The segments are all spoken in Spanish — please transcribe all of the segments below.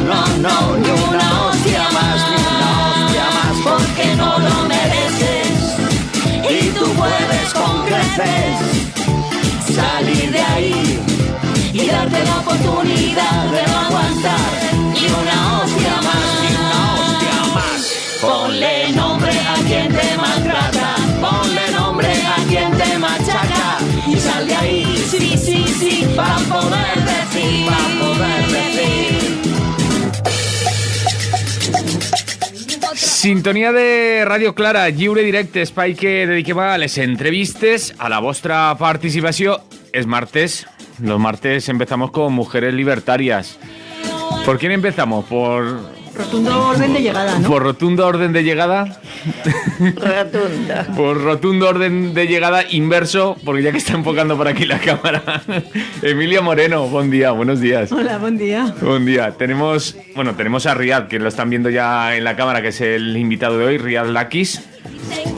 no, ni una hostia más, ni una hostia más, porque no lo mereces. Y tú puedes con creces salir de ahí y darte la oportunidad de no aguantar ni una hostia más, ni una hostia más. Ponle nombre a quien te maltrata, ponle nombre a quien te machaca y sal de ahí, sí, sí, sí, para poder decir, Sintonia de Radio Clara, lliure directe, espai que dediquem a les entrevistes, a la vostra participació. Es martes, los martes empezamos con Mujeres Libertarias. ¿Por quién empezamos? Por... Rotundo orden de llegada, ¿no? ¿Por rotundo orden de llegada? Rotunda. Por rotundo orden de llegada inverso, porque ya que está enfocando por aquí la cámara. Emilia Moreno, buen día, buenos días. Hola, buen día. Buen día. Tenemos a Riad, que lo están viendo ya en la cámara, que es el invitado de hoy, Riad Lakis.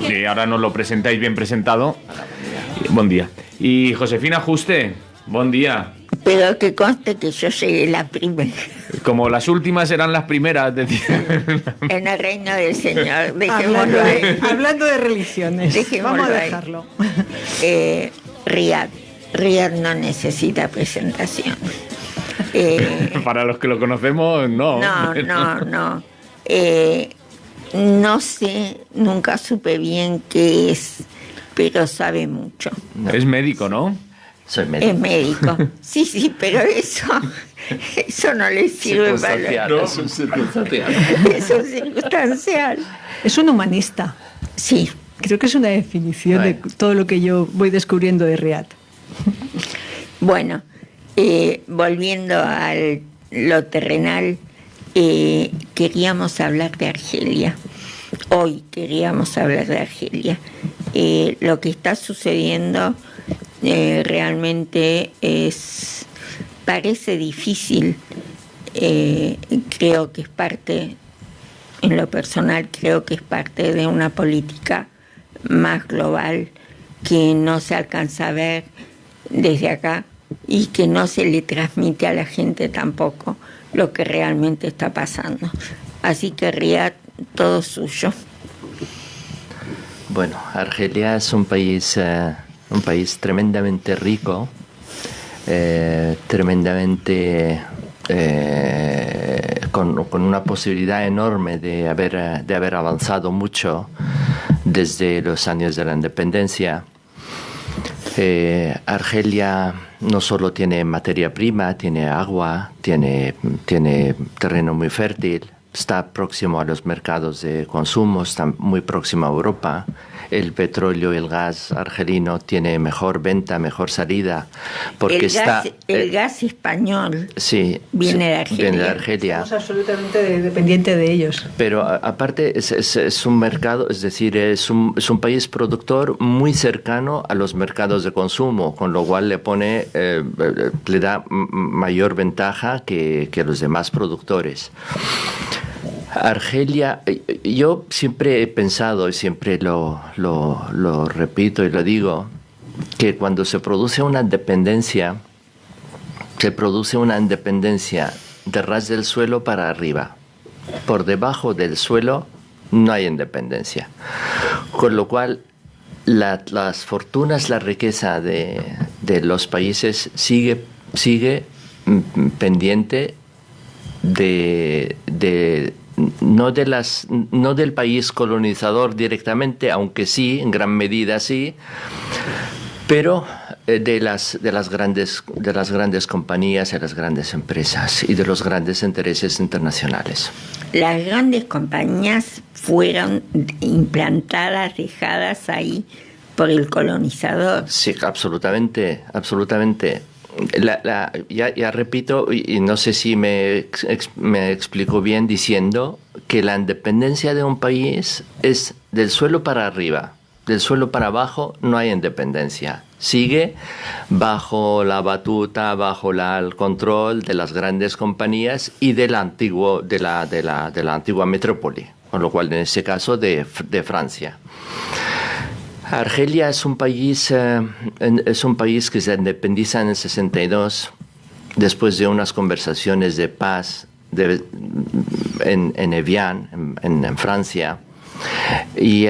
Y ahora nos lo presentáis bien presentado. Buen día. Y Josefina Juste, buen día. Pero que conste que yo llegué la primera. Como las últimas eran las primeras, En el reino del Señor, dejémoslo ahí. Hablando de religiones, Dejémoslo vamos a ahí. dejarlo. Riad no necesita presentación. Para los que lo conocemos, no. No. No sé, nunca supe bien qué es, pero sabe mucho. Es médico, ¿no? Soy médico. Es médico. Sí, pero eso no le sirve para... ¿No? Es un circunstancial. Es un circunstancial. Es un humanista. Sí. Creo que es una definición de todo lo que yo voy descubriendo de Riad. Bueno, volviendo a lo terrenal, queríamos hablar de Argelia. Hoy queríamos hablar de Argelia. Lo que está sucediendo realmente parece difícil. Creo que es parte, en lo personal, creo que es parte de una política más global que no se alcanza a ver desde acá y que no se le transmite a la gente tampoco lo que realmente está pasando. Así que Riad, todo suyo. Bueno, Argelia es un país tremendamente rico, tremendamente con una posibilidad enorme de haber avanzado mucho desde los años de la independencia. Argelia no solo tiene materia prima, tiene agua, tiene terreno muy fértil, está próximo a los mercados de consumo, está muy próximo a Europa. El petróleo y el gas argelino tiene mejor venta, mejor salida, porque el gas español viene de Argelia. Viene de Argelia. Somos absolutamente dependientes de ellos. Pero aparte es un mercado, es decir, es un país productor muy cercano a los mercados de consumo, con lo cual le da mayor ventaja que los demás productores. Argelia, yo siempre he pensado y siempre lo repito y lo digo, que cuando se produce una independencia de ras del suelo para arriba. Por debajo del suelo no hay independencia. Con lo cual, las fortunas, la riqueza de los países sigue pendiente no del país colonizador directamente, aunque sí, en gran medida sí, pero de las grandes compañías, de las grandes empresas y de los grandes intereses internacionales. Las grandes compañías fueron implantadas, dejadas ahí por el colonizador. Sí, absolutamente. Ya repito, y no sé si me explico bien diciendo que la independencia de un país es del suelo para arriba, del suelo para abajo no hay independencia. Sigue bajo la batuta, bajo el control de las grandes compañías y de la antigua metrópoli, con lo cual en este caso de Francia. Argelia es un país que se independiza en el 62 después de unas conversaciones de paz en Evian, en Francia. Y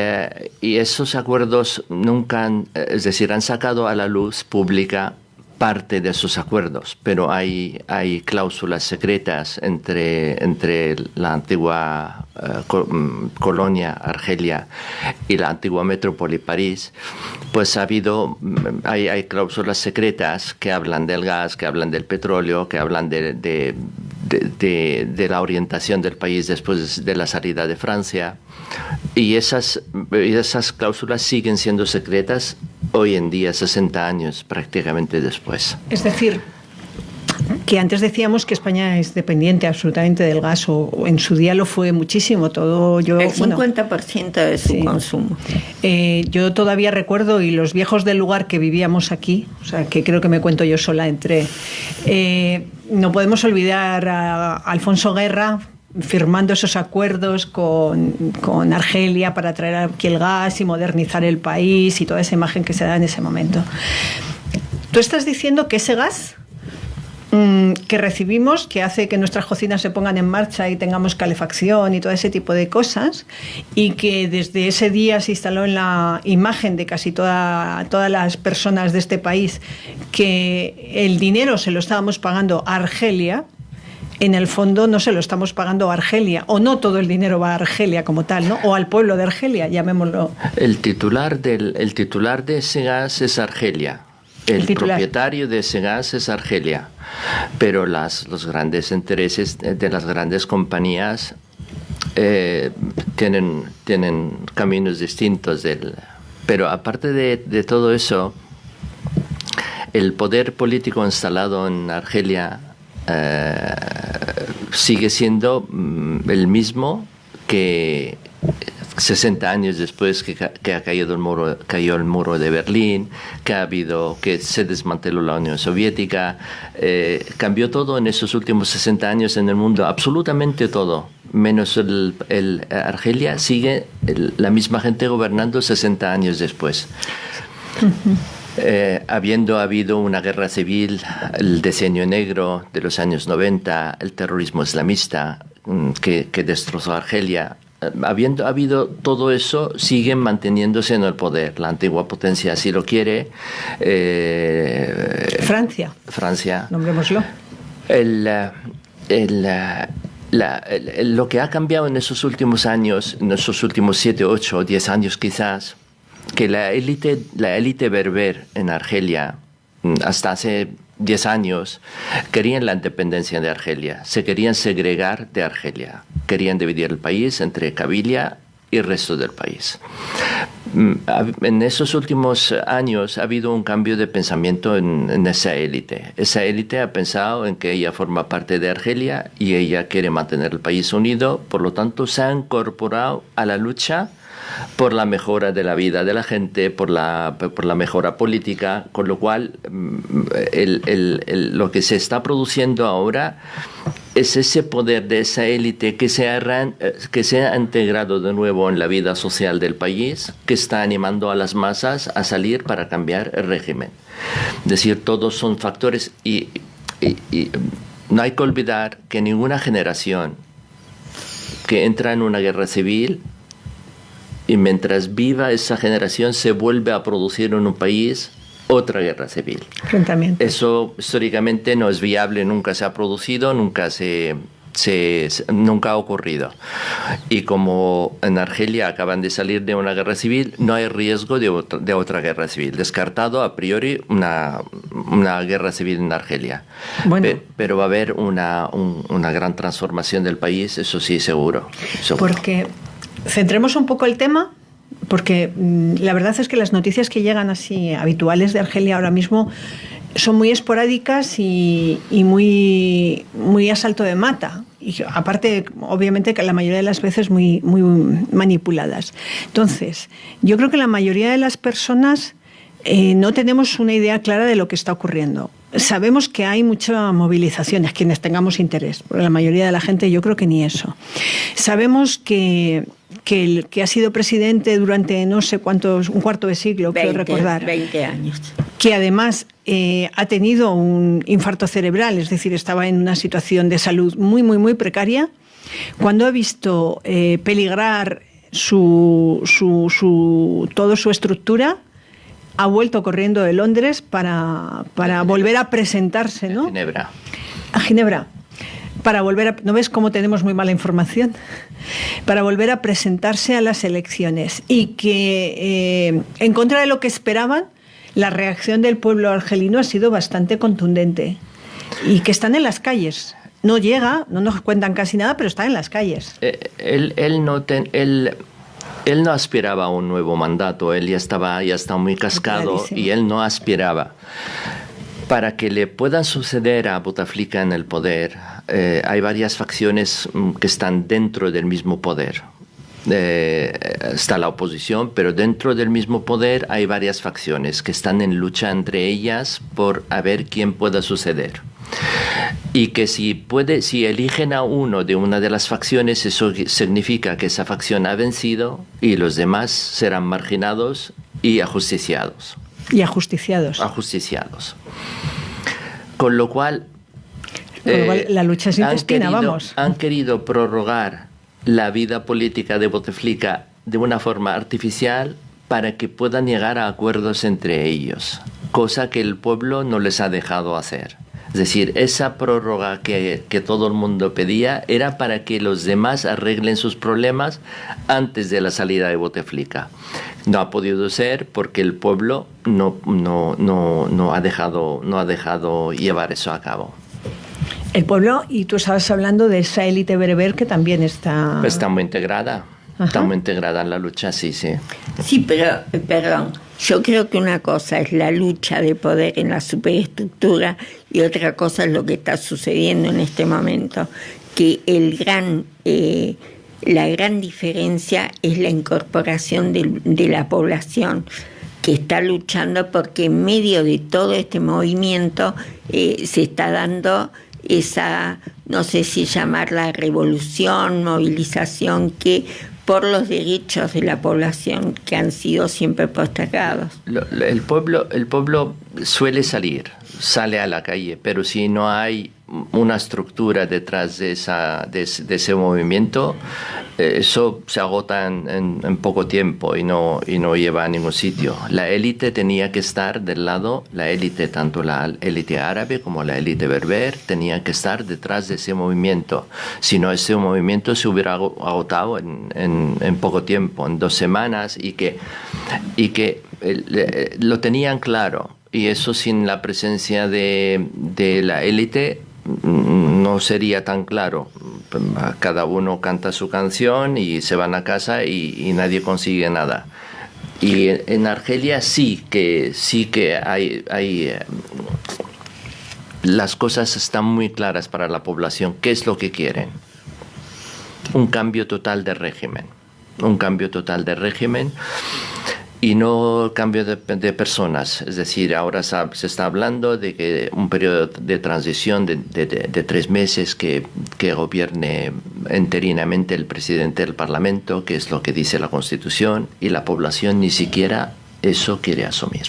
esos acuerdos nunca es decir, han sacado a la luz pública parte de esos acuerdos, pero hay cláusulas secretas entre la antigua colonia Argelia y la antigua metrópoli París. Pues hay cláusulas secretas que hablan del gas, que hablan del petróleo, que hablan de la orientación del país después de la salida de Francia. Y esas cláusulas siguen siendo secretas hoy en día, 60 años prácticamente después. Es decir, que antes decíamos que España es dependiente absolutamente del gas, o en su día lo fue muchísimo. El 50% de su consumo. Yo todavía recuerdo, y los viejos del lugar que vivíamos aquí, o sea, que creo que me cuento yo sola, no podemos olvidar a Alfonso Guerra firmando esos acuerdos con Argelia para traer aquí el gas y modernizar el país, y toda esa imagen que se da en ese momento. Tú estás diciendo que ese gas que recibimos, que hace que nuestras cocinas se pongan en marcha y tengamos calefacción y todo ese tipo de cosas, y que desde ese día se instaló en la imagen de casi todas las personas de este país, que el dinero se lo estábamos pagando a Argelia, en el fondo no se lo estamos pagando a Argelia, o no todo el dinero va a Argelia como tal, ¿no? O al pueblo de Argelia, llamémoslo. El titular de ese gas es Argelia. El propietario de ese gas es Argelia, pero los grandes intereses de las grandes compañías tienen caminos distintos. Pero aparte de todo eso, el poder político instalado en Argelia sigue siendo el mismo que 60 años después que ha caído cayó el muro de Berlín, que se desmanteló la Unión Soviética. Cambió todo en esos últimos 60 años en el mundo, absolutamente todo, menos Argelia sigue la misma gente gobernando 60 años después. Habiendo habido una guerra civil, el decenio negro de los años 90, el terrorismo islamista que destrozó Argelia, habiendo habido todo eso, siguen manteniéndose en el poder. La antigua potencia así lo quiere. Francia. Nombrémoslo. Lo que ha cambiado en esos últimos años, en esos últimos 7, 8 o 10 años quizás, que la élite berber en Argelia, hasta hace 10 años, querían la independencia de Argelia, se querían segregar de Argelia, querían dividir el país entre Cabilia y el resto del país. En esos últimos años ha habido un cambio de pensamiento en esa élite. Esa élite ha pensado en que ella forma parte de Argelia y ella quiere mantener el país unido, por lo tanto se ha incorporado a la lucha por la mejora de la vida de la gente, por la mejora política, con lo cual lo que se está produciendo ahora es ese poder de esa élite que se ha integrado de nuevo en la vida social del país, que está animando a las masas a salir para cambiar el régimen. Es decir, todos son factores y no hay que olvidar que ninguna generación que entra en una guerra civil y mientras viva esa generación se vuelve a producir en un país otra guerra civil. Eso históricamente no es viable, nunca se ha producido, nunca ha ocurrido. Y como en Argelia acaban de salir de una guerra civil, no hay riesgo de otra guerra civil. Descartado a priori una guerra civil en Argelia. Bueno, pero va a haber una gran transformación del país, eso sí, seguro. Porque centremos un poco el tema, porque la verdad es que las noticias que llegan así habituales de Argelia ahora mismo son muy esporádicas y muy, muy a salto de mata. Y aparte, obviamente, que la mayoría de las veces muy, muy manipuladas. Entonces, yo creo que la mayoría de las personas no tenemos una idea clara de lo que está ocurriendo. Sabemos que hay mucha movilización, a quienes tengamos interés, porque la mayoría de la gente yo creo que ni eso. Sabemos que el que ha sido presidente durante no sé cuántos, un cuarto de siglo, 20, quiero recordar. 20 años. que además ha tenido un infarto cerebral, es decir, estaba en una situación de salud muy, muy, muy precaria, cuando ha visto peligrar toda su estructura, ha vuelto corriendo de Londres para volver a presentarse, ¿no? A Ginebra. Para volver a... ¿No ves cómo tenemos muy mala información? Para volver a presentarse a las elecciones. Y que, en contra de lo que esperaban, la reacción del pueblo argelino ha sido bastante contundente. Y que están en las calles. No llega, no nos cuentan casi nada, pero está en las calles. Él no aspiraba a un nuevo mandato, él ya estaba muy cascado y él no aspiraba. Para que le pueda suceder a Bouteflika en el poder, hay varias facciones que están dentro del mismo poder. Está la oposición, pero dentro del mismo poder hay varias facciones que están en lucha entre ellas por a ver quién pueda suceder. Y que si eligen a uno de una de las facciones, eso significa que esa facción ha vencido y los demás serán marginados y ajusticiados. Con lo cual la lucha es intestina, vamos. Han querido prorrogar la vida política de Bouteflika de una forma artificial para que puedan llegar a acuerdos entre ellos, cosa que el pueblo no les ha dejado hacer. Es decir, esa prórroga que todo el mundo pedía era para que los demás arreglen sus problemas antes de la salida de Bouteflika. No ha podido ser porque el pueblo no ha dejado llevar eso a cabo. El pueblo, y tú estabas hablando de esa élite bereber que también está... Está muy integrada. Ajá. Está muy integrada en la lucha, sí. Sí, pero, perdón, yo creo que una cosa es la lucha de poder en la superestructura y otra cosa es lo que está sucediendo en este momento, que la gran diferencia es la incorporación de la población que está luchando porque en medio de todo este movimiento se está dando esa, no sé si llamarla revolución, movilización, que por los derechos de la población que han sido siempre postergados. El pueblo sale a la calle, pero si no hay una estructura detrás de ese movimiento, eso se agota en poco tiempo y no lleva a ningún sitio. La élite tenía que estar del lado, tanto la élite árabe como la élite berber, tenía que estar detrás de ese movimiento. Si no, ese movimiento se hubiera agotado en poco tiempo, en 2 semanas, y que lo tenían claro. Y eso sin la presencia de la élite no sería tan claro. Cada uno canta su canción y se van a casa y nadie consigue nada. Y en Argelia sí que hay las cosas están muy claras para la población. ¿Qué es lo que quieren? Un cambio total de régimen. Y no cambio de personas. Es decir, ahora se está hablando de que un periodo de transición de 3 meses que gobierne interinamente el presidente del Parlamento, que es lo que dice la Constitución, y la población ni siquiera eso quiere asumir.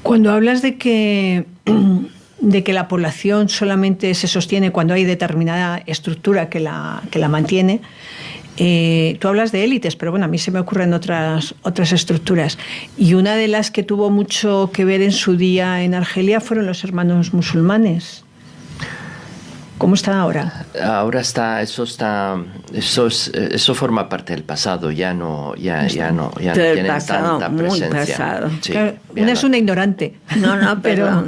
Cuando hablas de que la población solamente se sostiene cuando hay determinada estructura que la mantiene, tú hablas de élites, pero bueno, a mí se me ocurren otras estructuras. Y una de las que tuvo mucho que ver en su día en Argelia fueron los hermanos musulmanes. ¿Cómo está ahora? Ahora eso forma parte del pasado, ya no tienen tanta presencia. Sí, claro, una es una ignorante. No, pero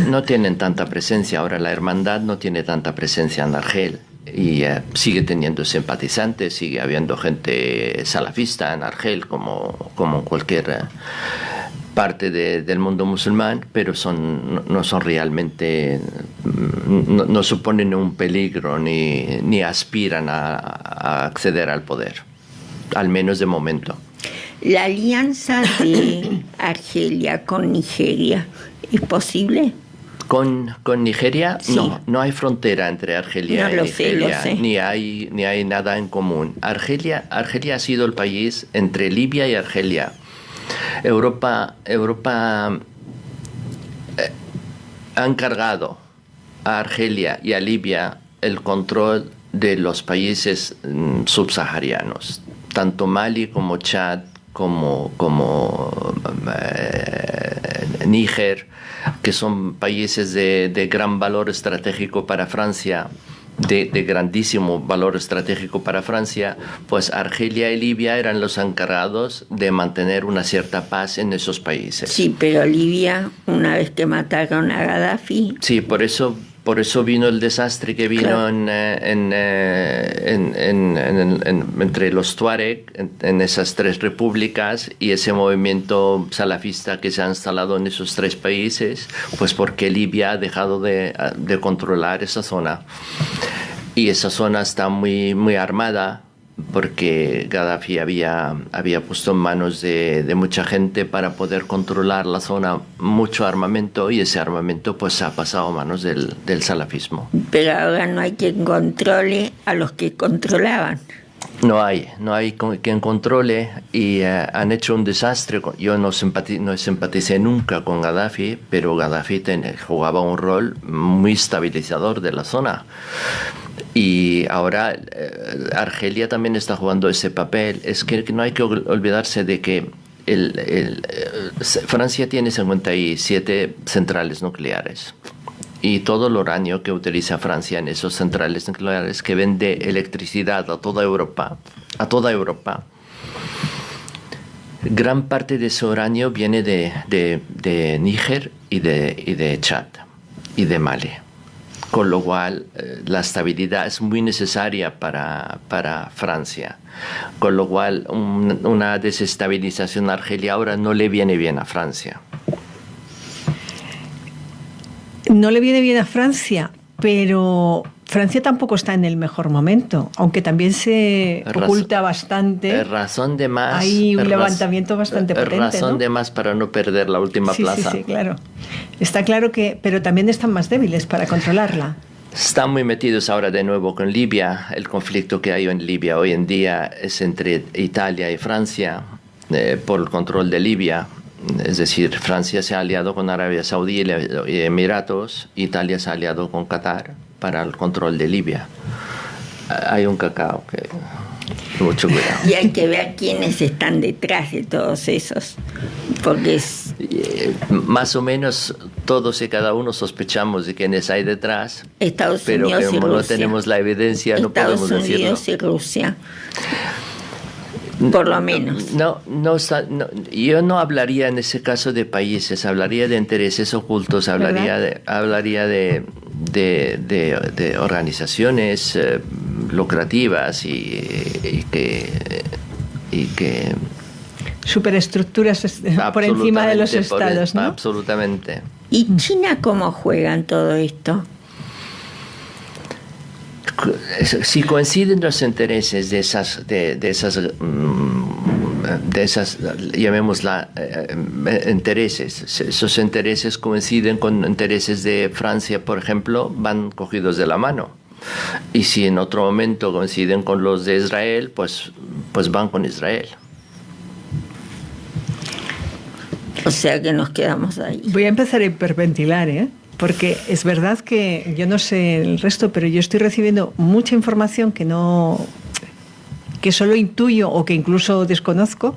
no tienen tanta presencia. Ahora la hermandad no tiene tanta presencia en Argel. Y sigue teniendo simpatizantes, sigue habiendo gente salafista en Argel como en cualquier parte del mundo musulmán, pero no son realmente, no suponen un peligro ni aspiran a acceder al poder, al menos de momento. ¿La alianza de Argelia con Nigeria es posible? Con Nigeria, sí. No hay frontera entre Argelia y Nigeria, lo sé. ni hay nada en común. Argelia ha sido el país entre Libia y Argelia. Europa ha encargado a Argelia y a Libia el control de los países subsaharianos, tanto Mali como Chad, como Níger, que son países de gran valor estratégico para Francia, de grandísimo valor estratégico para Francia. Pues Argelia y Libia eran los encargados de mantener una cierta paz en esos países. Sí, pero Libia, una vez que mataron a Gaddafi... Sí, por eso vino el desastre que vino, claro, entre los Tuareg, en esas tres repúblicas, y ese movimiento salafista que se ha instalado en esos tres países, pues porque Libia ha dejado de controlar esa zona. Y esa zona está muy, muy armada, porque Gaddafi había puesto en manos de mucha gente para poder controlar la zona, mucho armamento, y ese armamento pues ha pasado a manos del salafismo. Pero ahora no hay quien controle a los que controlaban. No hay quien controle, y han hecho un desastre. Yo no simpaticé nunca con Gaddafi, pero Gaddafi jugaba un rol muy estabilizador de la zona. Y ahora Argelia también está jugando ese papel. Es que no hay que olvidarse de que Francia tiene 57 centrales nucleares. Y todo el uranio que utiliza Francia en esas centrales nucleares, que vende electricidad a toda Europa, gran parte de ese uranio viene de Níger y de Chad y de Mali. Con lo cual, la estabilidad es muy necesaria para Francia. Con lo cual, una desestabilización en Argelia ahora no le viene bien a Francia. No le viene bien a Francia, pero Francia tampoco está en el mejor momento, aunque también se oculta bastante. Razón de más. Hay un levantamiento bastante potente, razón, ¿no?, de más para no perder la última plaza. Sí, claro. Está claro que, pero también están más débiles para controlarla. Están muy metidos ahora de nuevo con Libia. El conflicto que hay en Libia hoy en día es entre Italia y Francia por el control de Libia. Es decir, Francia se ha aliado con Arabia Saudí y Emiratos, Italia se ha aliado con Qatar para el control de Libia. Hay un cacao que... Mucho cuidado. Y hay que ver quiénes están detrás de todos esos, porque más o menos todos y cada uno sospechamos de quiénes hay detrás, Estados pero Unidos como y no Rusia. tenemos la evidencia, no podemos decirlo. Estados Unidos y Rusia. Por lo menos. Yo no hablaría en ese caso de países, hablaría de intereses ocultos, hablaría de organizaciones lucrativas y que superestructuras por encima de los estados, ¿no? Absolutamente. ¿Y China cómo juega en todo esto? Si coinciden los intereses de esas llamémosla intereses, esos intereses coinciden con intereses de Francia, por ejemplo, van cogidos de la mano. Y si en otro momento coinciden con los de Israel, pues van con Israel. O sea que nos quedamos ahí. Voy a empezar a hiperventilar, porque es verdad que yo no sé el resto, pero yo estoy recibiendo mucha información que solo intuyo o que incluso desconozco,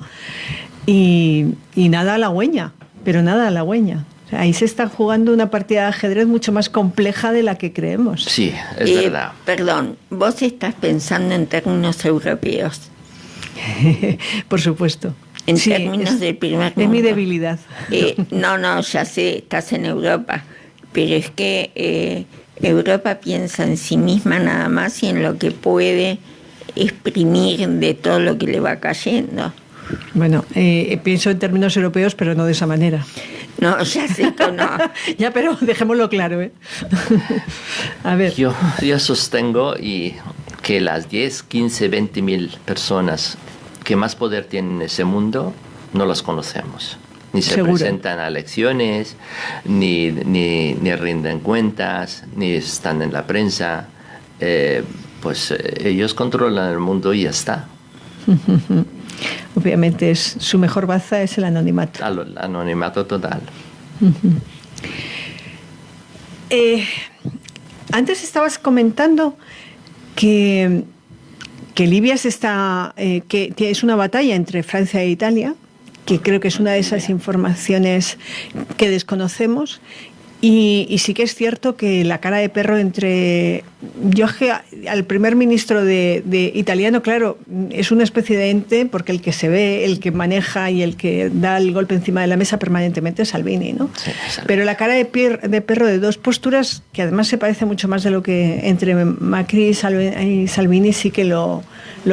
y nada halagüeña, pero nada halagüeña. O sea, ahí se está jugando una partida de ajedrez mucho más compleja de la que creemos. Sí, es verdad. Perdón, vos estás pensando en términos europeos. Por supuesto. En términos del primer mundo. Es mi debilidad. No, ya sé, estás en Europa. Pero es que Europa piensa en sí misma nada más y en lo que puede exprimir de todo lo que le va cayendo. Bueno, pienso en términos europeos, pero no de esa manera. No, ya sé que no. Ya, pero dejémoslo claro, A ver. Yo sostengo que las 10, 15, 20 mil personas que más poder tienen en ese mundo no las conocemos. Ni se presentan a elecciones, ni rinden cuentas, ni están en la prensa. Pues ellos controlan el mundo y ya está. Obviamente su mejor baza es el anonimato. El anonimato total. Antes estabas comentando que Libia que es una batalla entre Francia e Italia, que creo que es una de esas informaciones que desconocemos. Y sí que es cierto que la cara de perro al primer ministro de italiano, claro, es una especie de ente, porque el que se ve, el que maneja y el que da el golpe encima de la mesa permanentemente es Salvini, ¿no? Sí, pero la cara de perro de dos posturas, que además se parece mucho más de lo que entre Macri y Salvini, sí que lo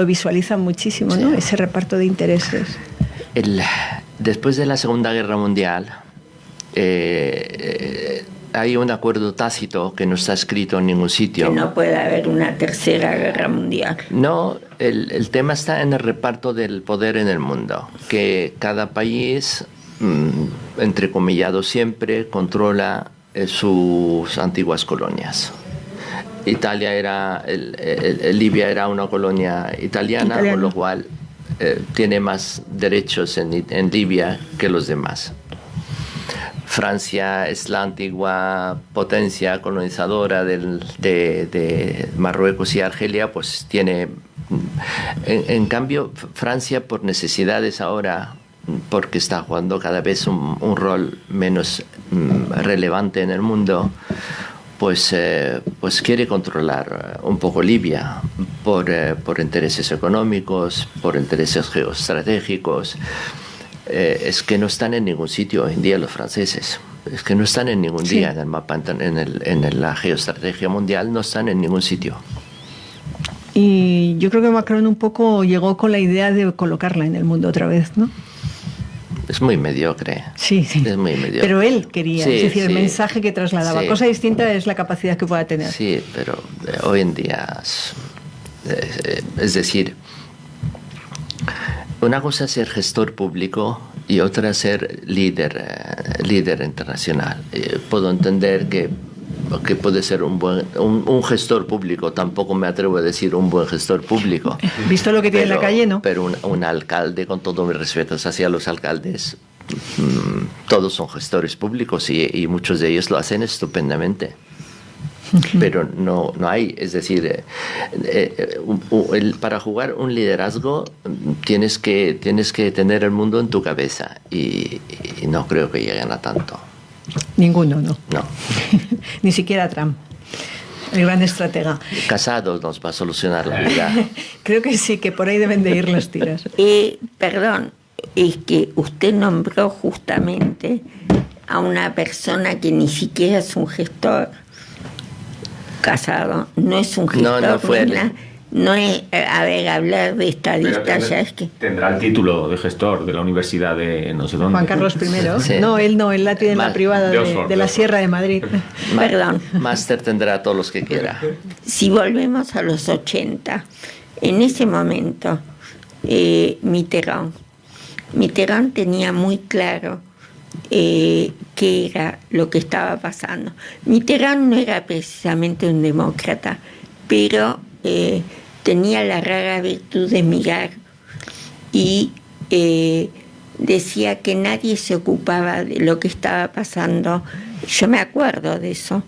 visualizan muchísimo, ¿no? Ese reparto de intereses. Después de la Segunda Guerra Mundial, hay un acuerdo tácito que no está escrito en ningún sitio. Que no puede haber una tercera guerra mundial. No, el tema está en el reparto del poder en el mundo, que cada país, entrecomillado siempre, controla sus antiguas colonias. Libia era una colonia italiana, con lo cual tiene más derechos en Libia que los demás. Francia es la antigua potencia colonizadora de Marruecos y Argelia, pues tiene... En cambio, Francia, por necesidades ahora, porque está jugando cada vez un rol menos relevante en el mundo, pues quiere controlar un poco Libia por intereses económicos, por intereses geoestratégicos. Es que no están en ningún sitio hoy en día los franceses. Es que no están en ningún día en el mapa, en la geoestrategia mundial, no están en ningún sitio. Y yo creo que Macron un poco llegó con la idea de colocarla en el mundo otra vez, ¿no? Es muy mediocre. Sí. Es muy mediocre. Pero él quería, es decir, el mensaje que trasladaba. Cosa distinta es la capacidad que pueda tener. Sí, pero hoy en día, es decir, una cosa es ser gestor público y otra ser líder internacional. Puedo entender que puede ser un gestor público, tampoco me atrevo a decir un buen gestor público. Visto lo que tiene en la calle, ¿no? Pero un alcalde, con todos mis respetos hacia los alcaldes, todos son gestores públicos y muchos de ellos lo hacen estupendamente. Pero no hay, es decir, para jugar un liderazgo tienes que tener el mundo en tu cabeza y no creo que lleguen a tanto. Ninguno, ¿no? No. Ni siquiera Trump, el gran estratega. Casado nos va a solucionar la vida. Creo que sí, que por ahí deben de ir los tiros. Perdón, es que usted nombró justamente a una persona que ni siquiera es un gestor. Casado, no es un gestor. No fue no es, hablar de estadista ya es que... Tendrá el título de gestor de la Universidad de no sé dónde. Juan Carlos I. Sí. No, él la tiene en la privada de la Sierra de Madrid. Perdón. Máster tendrá todos los que quiera. Si volvemos a los 80, en ese momento Mitterrand tenía muy claro qué era lo que estaba pasando. Mitterrand no era precisamente un demócrata, pero tenía la rara virtud de mirar y decía que nadie se ocupaba de lo que estaba pasando. Yo me acuerdo de eso.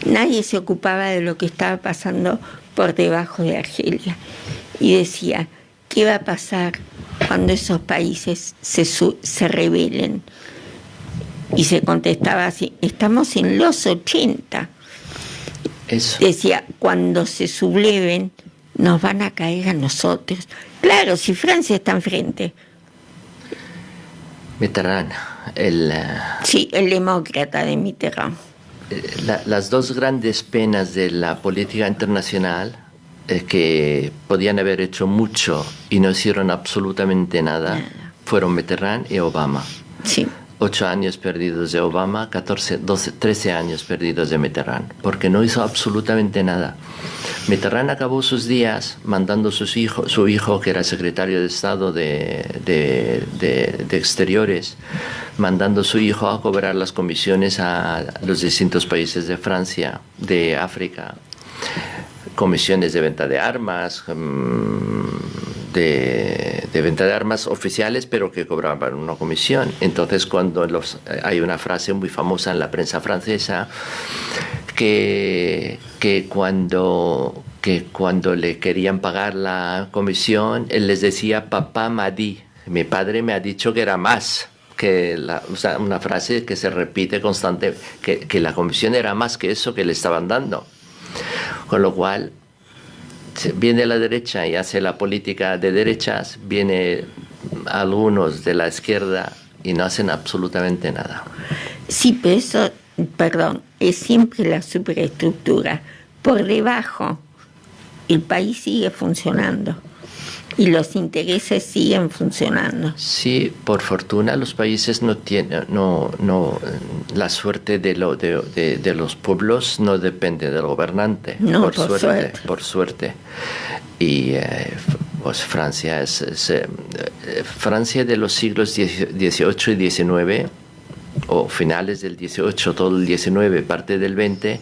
Nadie se ocupaba de lo que estaba pasando por debajo de Argelia. Y decía, ¿qué va a pasar cuando esos países se rebelen? Y se contestaba así, estamos en los 80. Eso. Decía, cuando se subleven, nos van a caer a nosotros. Claro, si Francia está enfrente. Mitterrand, Sí, el demócrata de Mitterrand. Las dos grandes penas de la política internacional que podían haber hecho mucho y no hicieron absolutamente nada fueron Mitterrand y Obama. Sí. 8 años perdidos de Obama, 14, 12, 13 años perdidos de Mitterrand, porque no hizo absolutamente nada. Mitterrand acabó sus días mandando su hijo, que era secretario de Estado de Exteriores, mandando a su hijo a cobrar las comisiones a los distintos países de Francia, de África, comisiones de venta de armas, de venta de armas oficiales, pero que cobraban una comisión. Entonces, cuando hay una frase muy famosa en la prensa francesa que cuando le querían pagar la comisión, él les decía, papá m'a dit, mi padre me ha dicho que era más. O sea, una frase que se repite constante, que la comisión era más que eso que le estaban dando. Con lo cual, viene la derecha y hace la política de derechas, viene algunos de la izquierda y no hacen absolutamente nada. Sí, pero eso, perdón, es siempre la superestructura. Por debajo, el país sigue funcionando y los intereses siguen funcionando. Sí, por fortuna los países no tienen, la suerte de los pueblos no depende del gobernante. No, por suerte. Y pues Francia Francia de los siglos XVIII y XIX, o finales del XVIII, todo el XIX, parte del XX,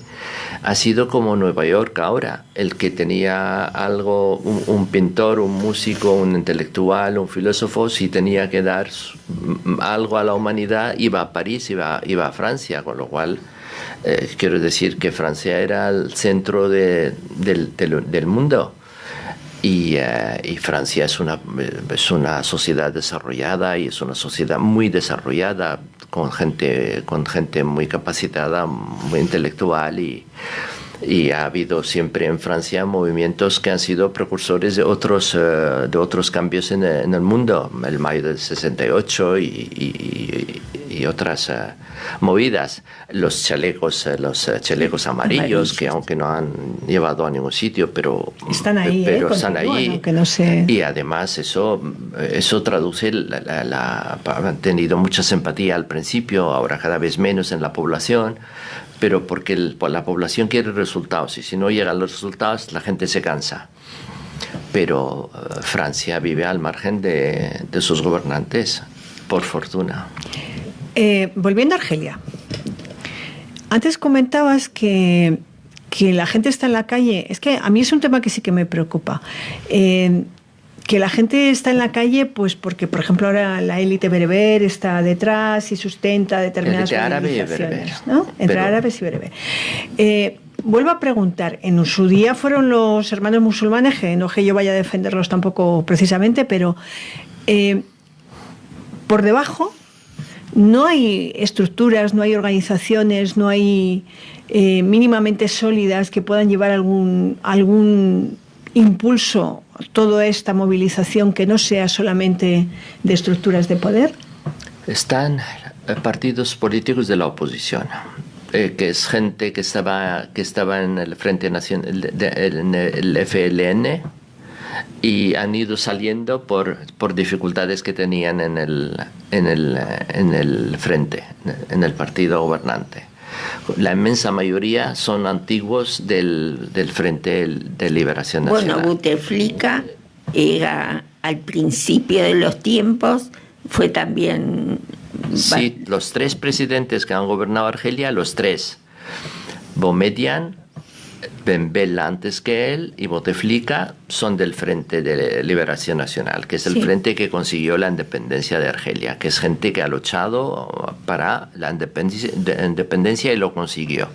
ha sido como Nueva York ahora. El que tenía algo, un pintor, un músico, un intelectual, un filósofo, si tenía que dar algo a la humanidad, iba a París, iba a Francia, con lo cual quiero decir que Francia era el centro del mundo. Y Francia es una sociedad desarrollada, y es una sociedad muy desarrollada, con gente muy capacitada, muy intelectual, y ha habido siempre en Francia movimientos que han sido precursores de otros cambios en el mundo, el Mayo del 68 y otras movidas, los chalecos amarillos, que aunque no han llevado a ningún sitio, pero están ahí, están ahí. No sé. Y además eso traduce han tenido mucha simpatía al principio, ahora cada vez menos en la población, pero porque la población quiere resultados, y si no llegan los resultados la gente se cansa. Pero Francia vive al margen de sus gobernantes, por fortuna. Volviendo a Argelia, antes comentabas que la gente está en la calle. Es que a mí es un tema que sí que me preocupa. Que la gente está en la calle, pues porque, por ejemplo, ahora la élite bereber está detrás y sustenta determinadas movilizaciones, ¿no? Entre árabes y bereber. Vuelvo a preguntar, en su día fueron los hermanos musulmanes, que no que yo vaya a defenderlos tampoco precisamente, pero por debajo no hay estructuras, no hay organizaciones, no hay mínimamente sólidas que puedan llevar algún impulso toda esta movilización que no sea solamente de estructuras de poder. Están partidos políticos de la oposición, que es gente que estaba en el Frente Nacional, en el FLN, y han ido saliendo por dificultades que tenían en el frente, en el partido gobernante. La inmensa mayoría son antiguos del Frente de Liberación Nacional. Bueno, Bouteflika era al principio de los tiempos, fue también... Sí, los tres presidentes que han gobernado Argelia, los tres, Boumediene, Ben Bella antes que él y Bouteflika, son del Frente de Liberación Nacional, que es el frente que consiguió la independencia de Argelia, que es gente que ha luchado para la independencia y lo consiguió.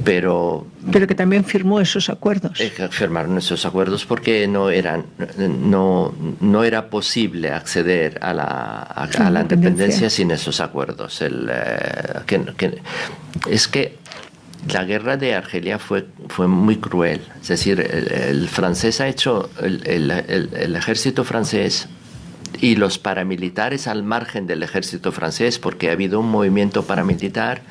Pero que también firmó esos acuerdos. Firmaron esos acuerdos porque no era posible acceder a la independencia sin esos acuerdos. Es que la guerra de Argelia fue muy cruel. Es decir, el francés ha hecho, el ejército francés y los paramilitares al margen del ejército francés, porque ha habido un movimiento paramilitar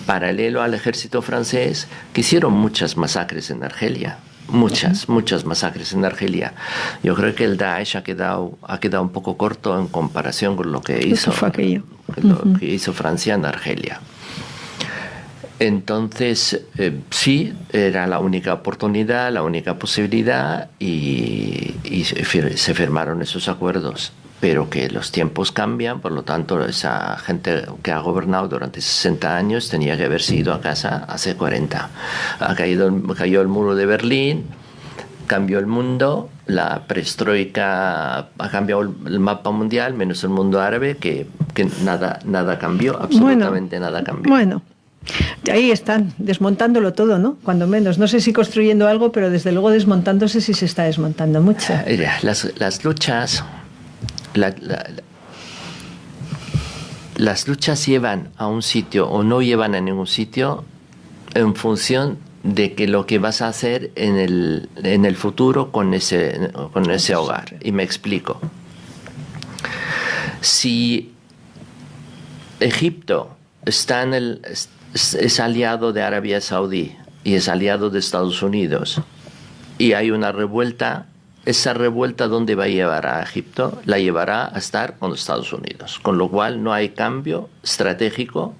paralelo al ejército francés que hicieron muchas masacres en Argelia. Muchas masacres en Argelia. Yo creo que el Daesh ha quedado un poco corto en comparación con lo que hizo Francia en Argelia. Entonces, sí, era la única oportunidad, la única posibilidad, y se firmaron esos acuerdos. Pero que los tiempos cambian, por lo tanto, esa gente que ha gobernado durante 60 años tenía que haberse ido a casa hace 40. Cayó el muro de Berlín, cambió el mundo, la perestroika ha cambiado el mapa mundial, menos el mundo árabe, que nada cambió, absolutamente nada cambió. Bueno, ahí están, desmontándolo todo, ¿no? Cuando menos. No sé si construyendo algo, pero desde luego desmontándose sí se está desmontando mucho. Las luchas... Las luchas llevan a un sitio o no llevan a ningún sitio en función de que lo que vas a hacer en el futuro con ese hogar. Y me explico. Si Egipto es aliado de Arabia Saudí y es aliado de Estados Unidos y hay una revuelta, esa revuelta, ¿dónde va a llevar a Egipto? La llevará a estar con Estados Unidos, con lo cual no hay cambio estratégico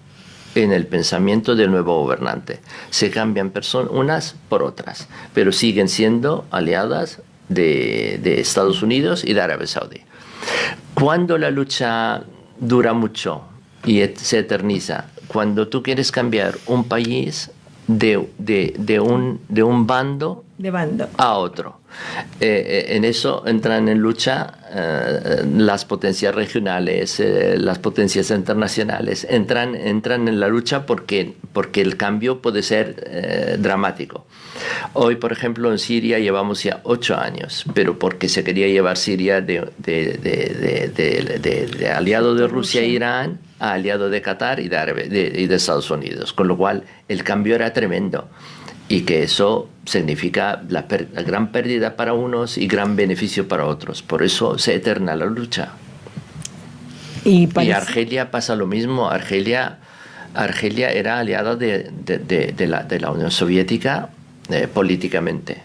en el pensamiento del nuevo gobernante. Se cambian personas unas por otras, pero siguen siendo aliadas de Estados Unidos y de Arabia Saudí. Cuando la lucha dura mucho y se eterniza, cuando tú quieres cambiar un país de un bando a otro. En eso entran en lucha las potencias regionales, las potencias internacionales, entran en la lucha porque el cambio puede ser dramático. Hoy, por ejemplo, en Siria llevamos ya 8 años, pero porque se quería llevar Siria de aliado de Rusia e Irán a aliado de Qatar y de Estados Unidos, con lo cual el cambio era tremendo. Y que eso significa la gran pérdida para unos y gran beneficio para otros. Por eso se eterna la lucha. Y Argelia pasa lo mismo. Argelia era aliada de la Unión Soviética políticamente,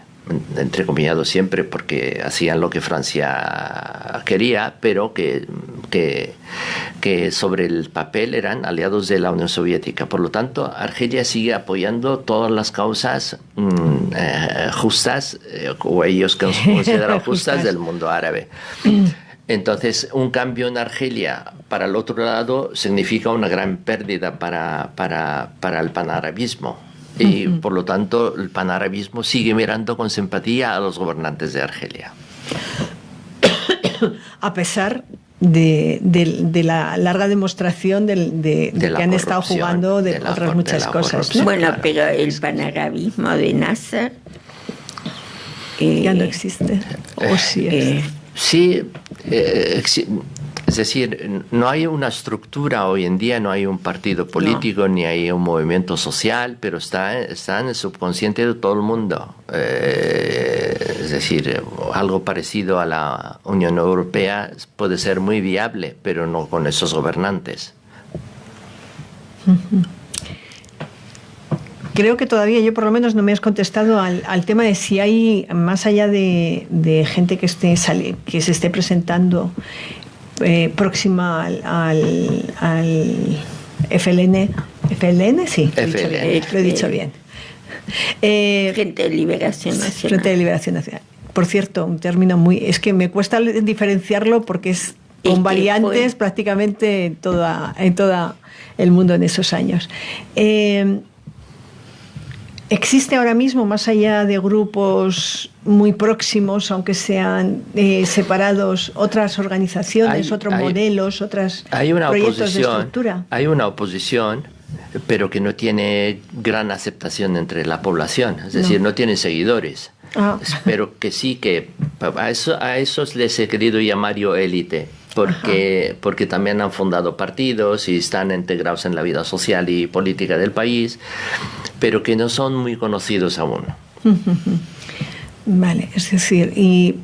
entrecomillado siempre, porque hacían lo que Francia quería, pero que sobre el papel eran aliados de la Unión Soviética. Por lo tanto, Argelia sigue apoyando todas las causas justas, o ellos consideran justas, del mundo árabe. Entonces, un cambio en Argelia para el otro lado significa una gran pérdida para el panarabismo. Y por lo tanto, el panarabismo sigue mirando con simpatía a los gobernantes de Argelia. A pesar de la larga demostración de que han estado jugando de otras muchas cosas, ¿no? Bueno, pero el panarabismo de Nasser ya no existe. ¿O sí? Sí, es decir, no hay una estructura hoy en día, no hay un partido político, ni hay un movimiento social, pero está en el subconsciente de todo el mundo. Es decir, algo parecido a la Unión Europea puede ser muy viable, pero no con esos gobernantes. Creo que todavía yo por lo menos no me has contestado al tema de si hay, más allá de gente que se esté presentando próxima al FLN, sí, lo he dicho bien. Frente de Liberación Nacional. Frente de Liberación Nacional. Por cierto, un término es que me cuesta diferenciarlo porque es con variantes prácticamente en todo el mundo en esos años. ¿Existe ahora mismo, más allá de grupos muy próximos, aunque sean separados, otras organizaciones, otros modelos, otros proyectos de estructura? Hay una oposición, pero que no tiene gran aceptación entre la población, es decir, no tiene seguidores. Pero que sí, que a esos les he querido llamar yo élite. Porque también han fundado partidos y están integrados en la vida social y política del país, pero que no son muy conocidos aún. Vale, es decir, y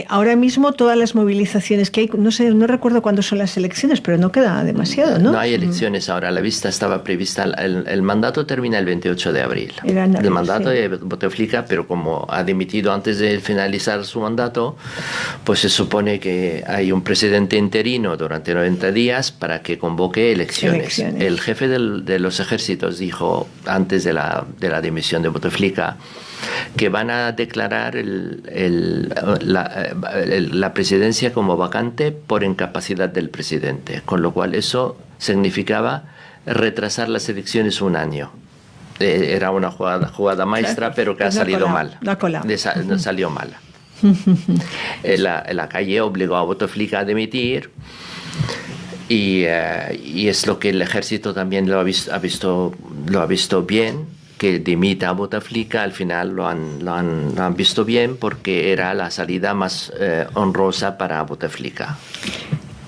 ahora mismo todas las movilizaciones que hay, no recuerdo cuándo son las elecciones, pero no queda demasiado, ¿no? No hay elecciones ahora, la vista estaba prevista, el mandato termina el 28 de abril. El mandato de Bouteflika, pero como ha dimitido antes de finalizar su mandato, pues se supone que hay un presidente interino durante 90 días para que convoque elecciones. El jefe de los ejércitos dijo antes de la dimisión de Bouteflika que van a declarar la presidencia como vacante por incapacidad del presidente, con lo cual eso significaba retrasar las elecciones un año. Era una jugada maestra, Claro, pero que ha salido mal. La cola. Salió mal. La calle obligó a Bouteflika a dimitir y es lo que el ejército también lo ha visto bien, que dimita a Bouteflika. Al final lo han visto bien porque era la salida más honrosa para Bouteflika.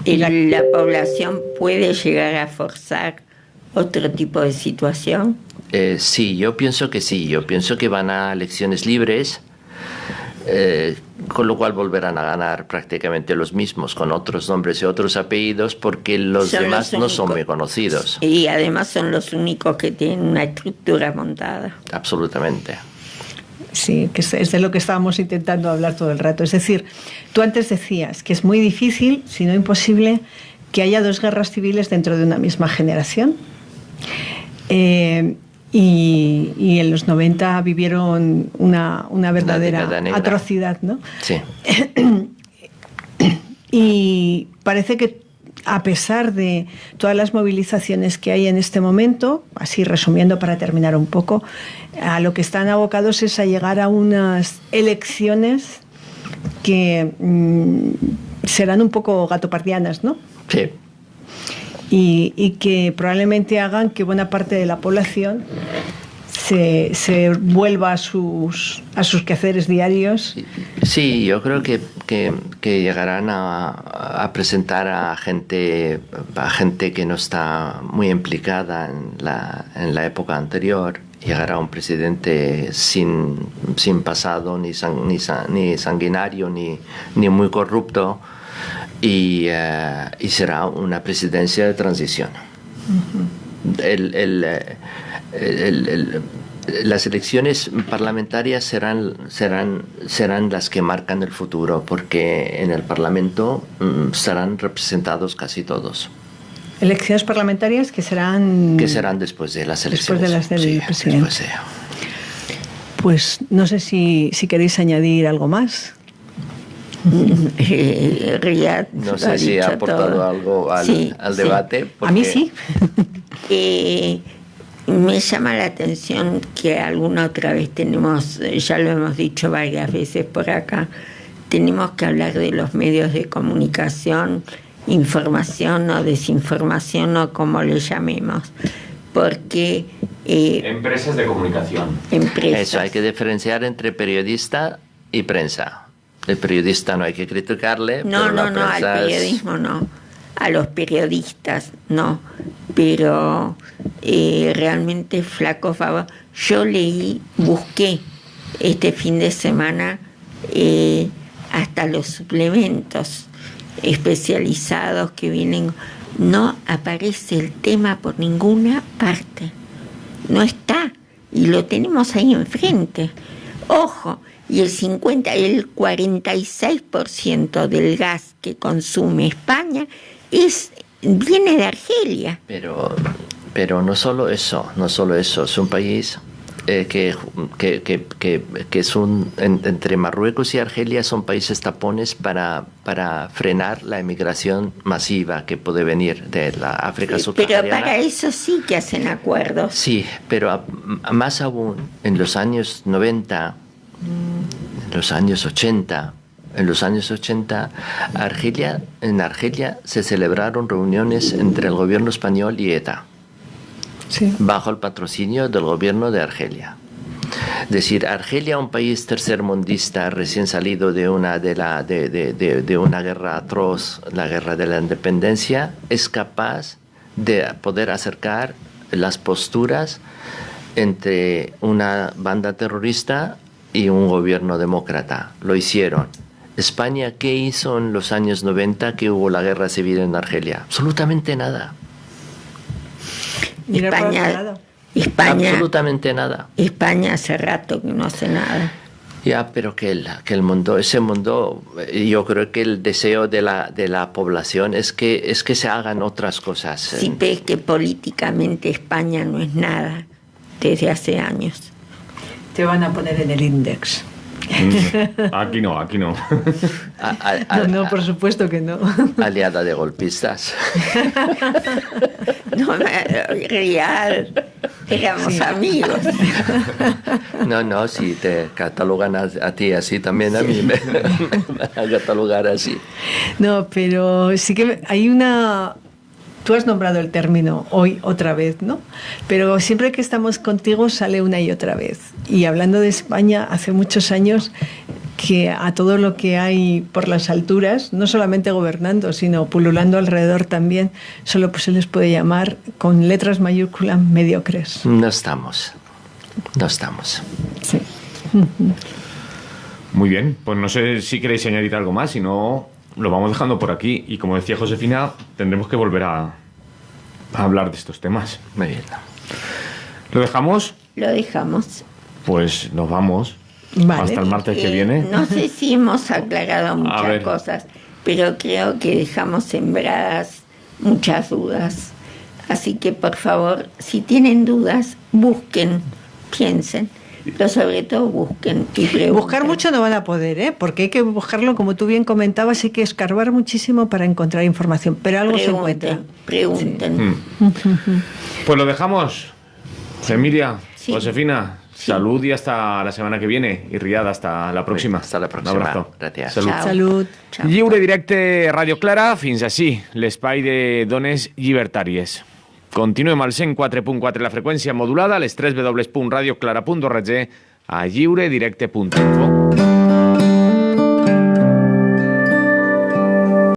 ¿Y la población puede llegar a forzar otro tipo de situación? Sí, yo pienso que sí. Yo pienso que van a elecciones libres, con lo cual volverán a ganar prácticamente los mismos, con otros nombres y otros apellidos, porque los demás no son muy conocidos. Y además son los únicos que tienen una estructura montada. Absolutamente. Sí, que es de lo que estábamos intentando hablar todo el rato. Es decir, tú antes decías que es muy difícil, si no imposible, que haya dos guerras civiles dentro de una misma generación. Y en los 90 vivieron una verdadera atrocidad, ¿no? Sí. Y parece que a pesar de todas las movilizaciones que hay en este momento, así resumiendo para terminar un poco, a lo que están abocados es a llegar a unas elecciones que serán un poco gatopardianas, ¿no? Sí. Y que probablemente hagan que buena parte de la población se vuelva a sus quehaceres diarios. Sí, yo creo que llegarán a presentar a gente que no está muy implicada en la época anterior. Llegará un presidente sin pasado, ni sanguinario, ni muy corrupto, y será una presidencia de transición. Las elecciones parlamentarias serán las que marcan el futuro, porque en el Parlamento estarán representados casi todos. Elecciones parlamentarias que serán después de las elecciones. Después de las del presidente. Después de... Pues no sé si queréis añadir algo más. Riyad no sé si ha aportado todo. Algo al debate. Porque... A mí sí. Me llama la atención que alguna otra vez ya lo hemos dicho varias veces por acá, tenemos que hablar de los medios de comunicación, información o desinformación o como le llamemos, porque... empresas de comunicación. Eso, hay que diferenciar entre periodista y prensa. El periodista no hay que criticarle. No, al periodismo no. A los periodistas no. Pero realmente flaco favor. Yo busqué este fin de semana hasta los suplementos especializados que vienen. No aparece el tema por ninguna parte. No está. Y lo tenemos ahí enfrente. Ojo. Y el 46% del gas que consume España viene de Argelia. Pero no solo eso, es un país que es entre Marruecos y Argelia son países tapones para frenar la emigración masiva que puede venir de la África subsahariana. Pero para eso sí que hacen acuerdos. Sí, pero más aún en los años 90, en los años 80, en Argelia se celebraron reuniones entre el gobierno español y ETA, sí, bajo el patrocinio del gobierno de Argelia. Es decir, Argelia, un país tercermundista recién salido de una guerra atroz, la guerra de la independencia, es capaz de poder acercar las posturas entre una banda terrorista y un gobierno demócrata. Lo hicieron. España, ¿qué hizo en los años 90 que hubo la guerra civil en Argelia? Absolutamente nada. España, absolutamente nada. España hace rato que no hace nada. Ya, pero ese mundo, yo creo que el deseo de la población es que se hagan otras cosas. Sí, pero es que políticamente España no es nada desde hace años. Te van a poner en el índex. Aquí no. No, por supuesto que no. Aliada de golpistas. No, Riyad. éramos amigos. No, si te catalogan a ti así, también a mí me van a catalogar así. No, pero sí que hay una... Tú has nombrado el término hoy otra vez, ¿no? Pero siempre que estamos contigo sale una y otra vez. Y hablando de España, hace muchos años que a todo lo que hay por las alturas, no solamente gobernando, sino pululando alrededor también, solo pues se les puede llamar con letras mayúsculas mediocres. No estamos. Sí. Muy bien, pues no sé si queréis añadir algo más, si no, lo vamos dejando por aquí. Y como decía Josefina, tendremos que volver a hablar de estos temas. Muy bien. ¿Lo dejamos? Lo dejamos. Pues nos vamos. Vale. Hasta el martes que viene. No sé si hemos aclarado ver. muchas cosas, pero creo que dejamos sembradas muchas dudas. Así que, por favor, si tienen dudas, busquen, piensen, pero sobre todo busquen y pregunten. Buscar mucho no van a poder, ¿eh? Porque hay que buscarlo, como tú bien comentabas, hay que escarbar muchísimo para encontrar información, pero algo se encuentra. Pregunten. Pues lo dejamos. Emilia, Sí. Josefina, Sí. salud y hasta la semana que viene. Y Riad, hasta la próxima. Hasta la próxima. Un abrazo. Gracias. Salut. Chao. Salud. Chao. Lliure directe Radio Clara, fins així, l'espai de dones llibertàries. Continuem al 104.4 la freqüència modulada, a les www.radioclara.org, a lliuredirecte.info.